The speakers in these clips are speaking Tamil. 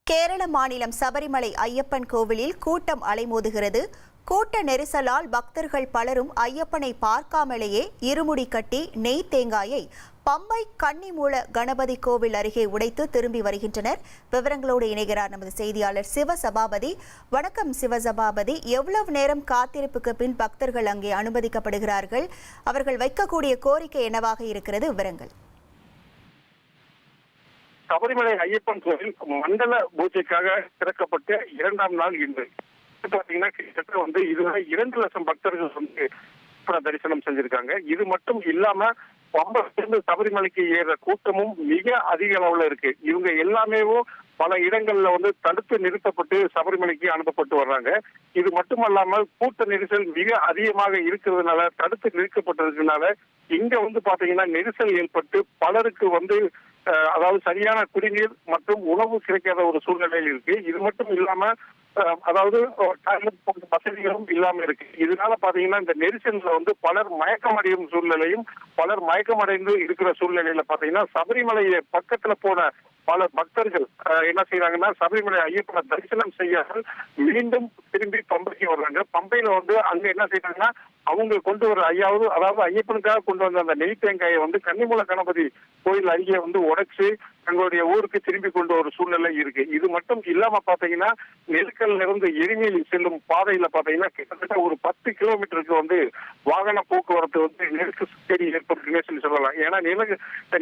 கேரள மாநிலம் சபரிமலை ஐயப்பன் கோவிலில் கூட்டம் அலைமோதுகிறது. கூட்ட நெரிசலால் பக்தர்கள் பலரும் ஐயப்பனை பார்க்காமலேயே இருமுடி கட்டி நெய் தேங்காயை பம்பை கன்னிமூல கணபதி கோவில் அருகே உடைத்து திரும்பி வருகின்றனர். விவரங்களோடு இணைகிறார் நமது செய்தியாளர் சிவசபாபதி. வணக்கம் சிவசபாபதி, எவ்வளவு நேரம் காத்திருப்புக்கு பின் பக்தர்கள் அங்கே அனுமதிக்கப்படுகிறார்கள்? அவர்கள் வைக்கக்கூடிய கோரிக்கை என்னவாக இருக்கிறது? விவரங்கள். சபரிமலை ஐயப்பன் கோவில் மண்டல பூஜைக்காக திறக்கப்பட்ட 2ஆம் நாள் இன்று பாத்தீங்கன்னா கிட்டத்தட்ட இதுவரை 2 லட்சம் பக்தர்கள் தரிசனம் செஞ்சிருக்காங்க. இது மட்டும் இல்லாம பம்பையிலிருந்து சபரிமலைக்கு ஏற கூட்டமும் மிக அதிக அளவுல இருக்கு. இவங்க எல்லாமே பல இடங்கள்ல தடுத்து நிறுத்தப்பட்டு சபரிமலைக்கு அனுப்பப்பட்டு வர்றாங்க. இது மட்டுமல்லாமல் கூட்ட நெரிசல் மிக அதிகமாக இருக்கிறதுனால, தடுத்து நிறுத்தப்பட்டதுனால இங்க பாத்தீங்கன்னா நெரிசல் ஏற்பட்டு பலருக்கு அதாவது சரியான குடிநீர் மற்றும் உணவு கிடைக்காத ஒரு சூழ்நிலையில் இருக்கு. இது மட்டும் இல்லாம அதாவது வசதிகளும் இல்லாம இருக்கு. இதனால பாத்தீங்கன்னா இந்த நெரிசல்ல பலர் மயக்கமடையும் சூழ்நிலையும், பலர் மயக்கமடைந்து இருக்கிற சூழ்நிலையில பாத்தீங்கன்னா சபரிமலையை பக்கத்துல போன பல பக்தர்கள் என்ன செய்யறாங்கன்னா, சபரிமலை ஐயப்பனை தரிசனம் செய்யாமல் மீண்டும் திரும்பி பம்பைக்கு வர்றாங்க. பம்பையில அங்க என்ன செய்யறாங்கன்னா, அவங்க கொண்டு வர அதாவது ஐயப்பனுக்காக கொண்டு வந்த அந்த நெய் தேங்காயை கன்னிமூல கணபதி கோயில் அருகே உடைச்சு தங்களுடைய ஊருக்கு திரும்பி கொண்டு ஒரு சூழ்நிலை இருக்கு. இது மட்டும் இல்லாம பாத்தீங்கன்னா, நெருக்கல்ல இருந்து எரிமேலி செல்லும் பாதையில பாத்தீங்கன்னா கிட்டத்தட்ட ஒரு 10 கிலோமீட்டருக்கு வாகன போக்குவரத்து நெருக்கடி ஏற்பட்டுன்னே சொல்லலாம். ஏன்னா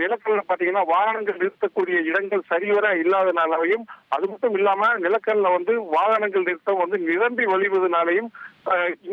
நிலக்கல்ல பாத்தீங்கன்னா வாகனங்கள் நிறுத்தக்கூடிய இடங்கள் சரிவர இல்லாதனாலையும், அது மட்டும் இல்லாம நிலக்கல்ல வாகனங்கள் நிறுத்தம் நிரம்பி வழிவதனாலையும்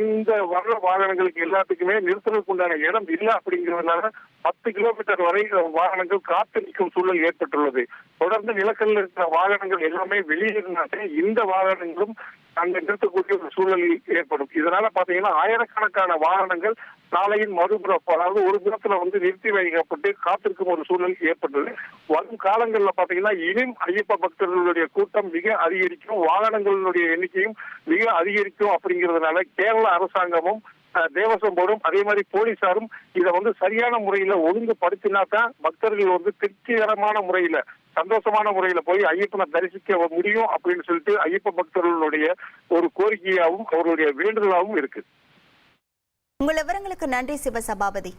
இந்த வர்ற வாகனங்களுக்கு எல்லாத்துக்குமே நிறுத்துவதற்கு உண்டான இடம் இல்லை. அப்படிங்கிறதுனால 10 கிலோமீட்டர் வரை வாகனங்கள் காத்து நிற்கும் சூழல் ஏற்பட்டுள்ளது. தொடர்ந்து நிலக்கல்ல இருக்கிற வாகனங்கள் எல்லாமே வெளியேறினாலே இந்த வாகனங்களும் அங்க நிறுத்தக்கூடிய ஒரு சூழல் ஏற்படும். இதனால பாத்தீங்கன்னா ஆயிரக்கணக்கான வாகனங்கள் சாலையின் மறுபுறம், அதாவது ஒரு புறத்துல நிறுத்தி வைக்கப்பட்டு காத்திருக்கும் ஒரு சூழல் ஏற்பட்டது. வரும் காலங்கள்ல பாத்தீங்கன்னா இனியும் ஐயப்ப பக்தர்களுடைய கூட்டம் மிக அதிகரிக்கும், வாகனங்களுடைய எண்ணிக்கையும் மிக அதிகரிக்கும். அப்படிங்கிறதுனால கேரள அரசாங்கமும் தேவஸ்வம் போர்டும் அதே மாதிரி போலீசாரும் இதை சரியான முறையில ஒழுங்குபடுத்தினா தான் பக்தர்கள் திருப்திகரமான முறையில, சந்தோஷமான முறையில போய் ஐயப்பனை தரிசிக்க முடியும் அப்படின்னு சொல்லிட்டு ஐயப்ப பக்தர்களுடைய ஒரு கோரிக்கையாகவும் அவர்களுடைய வேண்டுதலாகவும் இருக்கு. உங்கள் விவரங்களுக்கு நன்றி சிவசபாபதி.